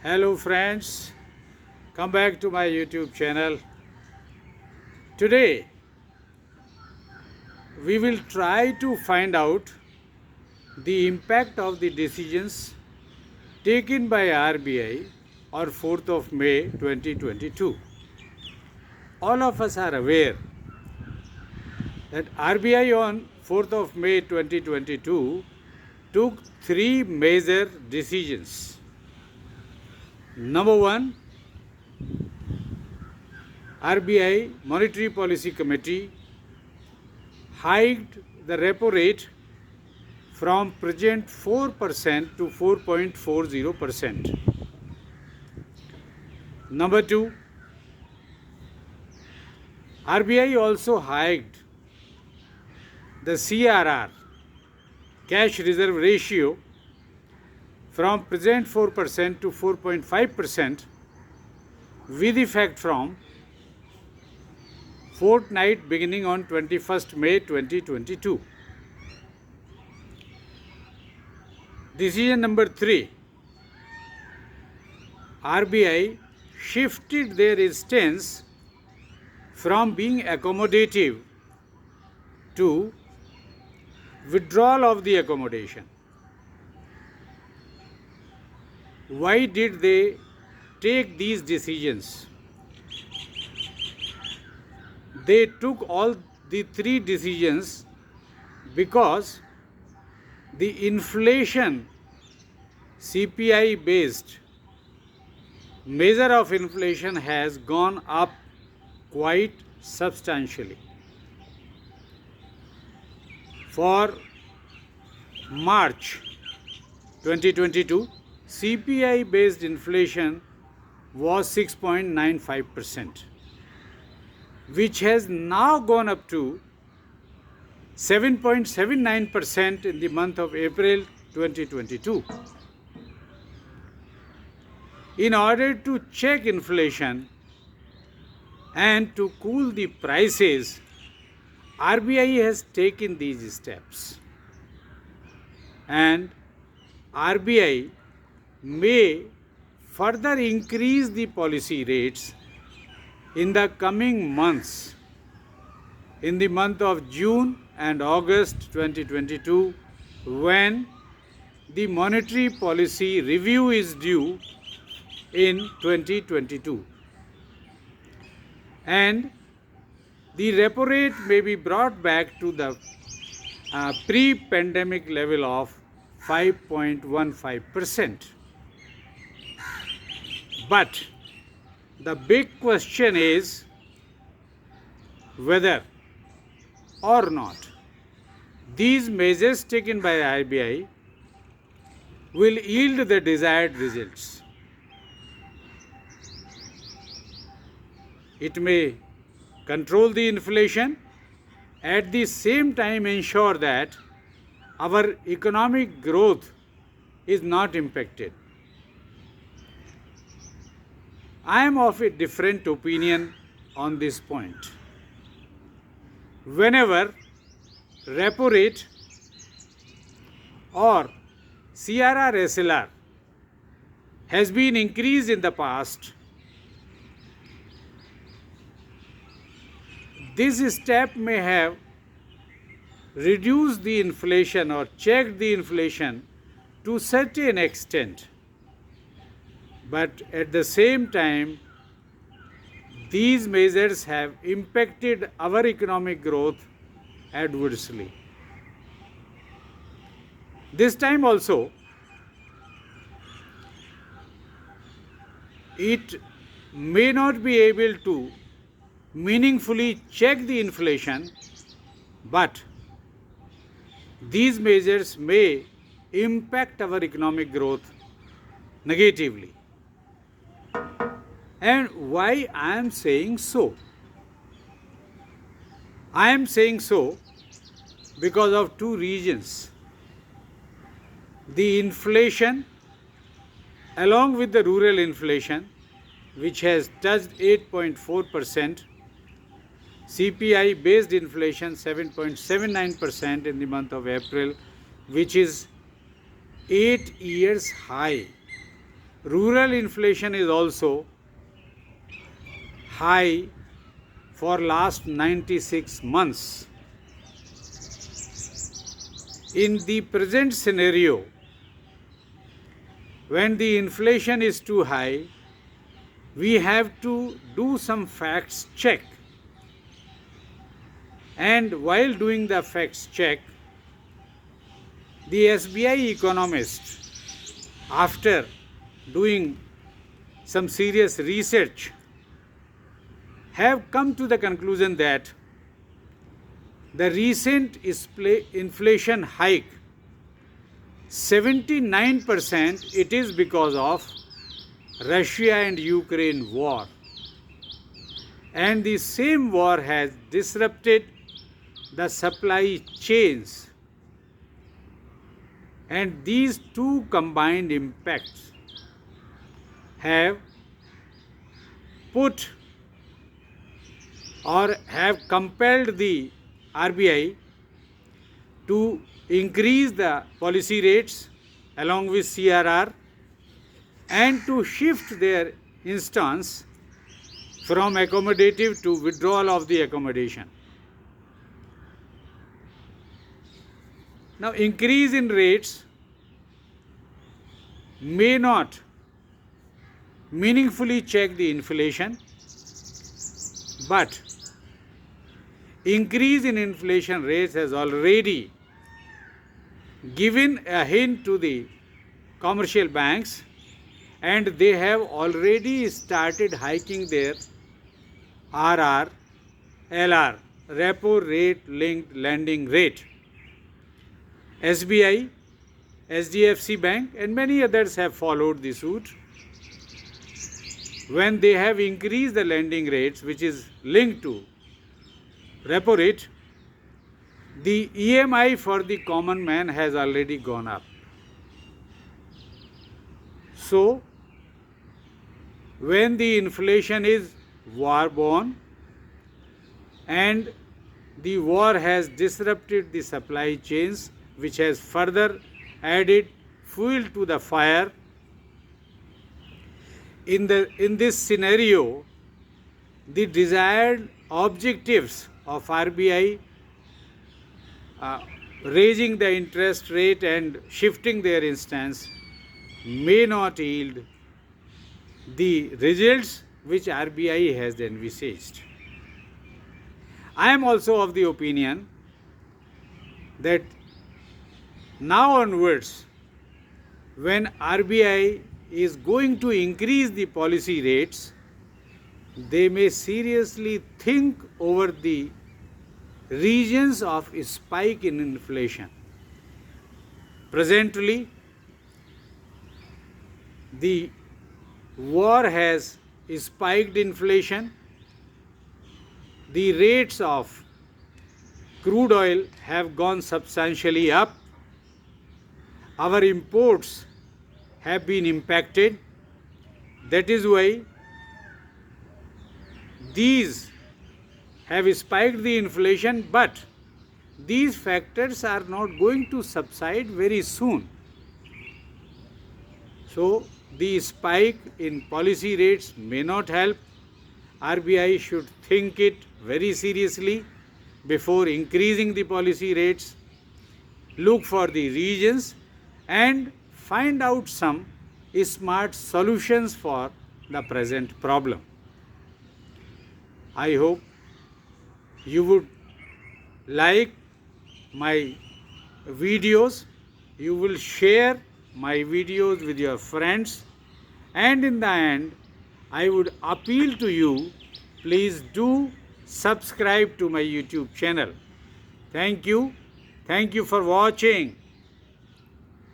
Hello friends, come back to my YouTube channel. Today we will try to find out the impact of the decisions taken by RBI on 4th of May 2022. All of us are aware that RBI on 4th of May 2022 took three major decisions. Number one, RBI Monetary Policy Committee hiked the repo rate from present 4% to 4.40%. Number two, RBI also hiked the CRR, cash reserve ratio, from present 4% to 4.5% with effect from fortnight beginning on 21st May 2022. Decision number 3. RBI shifted their stance from being accommodative to withdrawal of the accommodation. Why did they take these decisions? They took all the three decisions because the inflation CPI based measure of inflation has gone up quite substantially. For March 2022, CPI based inflation was 6.95%, which has now gone up to 7.79% in the month of April 2022. In order to check inflation and to cool the prices, RBI has taken these steps, and RBI may further increase the policy rates in the coming months. In the month of June and August 2022, when the monetary policy review is due in 2022, and the repo rate may be brought back to the pre-pandemic level of 5.15%. But the big question is whether or not these measures taken by RBI will yield the desired results. It may control the inflation, at the same time ensure that our economic growth is not impacted. I am of a different opinion on this point. Whenever repo rate or CRR SLR has been increased in the past, this step may have reduced the inflation or checked the inflation to a certain extent. But at the same time, these measures have impacted our economic growth adversely. This time also, it may not be able to meaningfully check the inflation, but these measures may impact our economic growth negatively. And why I am saying so? I am saying so because of two reasons. The inflation, along with the rural inflation, which has touched 8.4%, CPI based inflation 7.79% in the month of April, which is 8 years high. rural inflation is also high for last 96 months. In the present scenario, when the inflation is too high, we have to do some facts check. And while doing the facts check, the SBI economists, after doing some serious research, have come to the conclusion that the recent inflation hike, 79% it is because of Russia and Ukraine war. And the same war has disrupted the supply chains. And these two combined impacts have put or have compelled the RBI to increase the policy rates along with CRR and to shift their instance from accommodative to withdrawal of the accommodation. Now, increase in rates may not meaningfully check the inflation, but increase in inflation rates has already given a hint to the commercial banks, and they have already started hiking their RR, LR, repo rate linked lending rate. SBI, SDFC Bank and many others have followed the suit. When they have increased the lending rates, which is linked to repo rate, the EMI for the common man has already gone up. So, when the inflation is war-borne and the war has disrupted the supply chains, which has further added fuel to the fire, in this scenario, the desired objectives of RBI raising the interest rate and shifting their instance may not yield the results which RBI has envisaged. I am also of the opinion that now onwards, when RBI is going to increase the policy rates, they may seriously think over the regions of spike in inflation. Presently, the war has spiked inflation. The rates of crude oil have gone substantially up. Our imports have been impacted. That is why these have spiked the inflation, but these factors are not going to subside very soon. So, the spike in policy rates may not help. RBI should think it very seriously before increasing the policy rates. Look for the regions and find out some smart solutions for the present problem. I hope you would like my videos, you will share my videos with your friends, and in the end, I would appeal to you, please do subscribe to my YouTube channel. Thank you. Thank you for watching.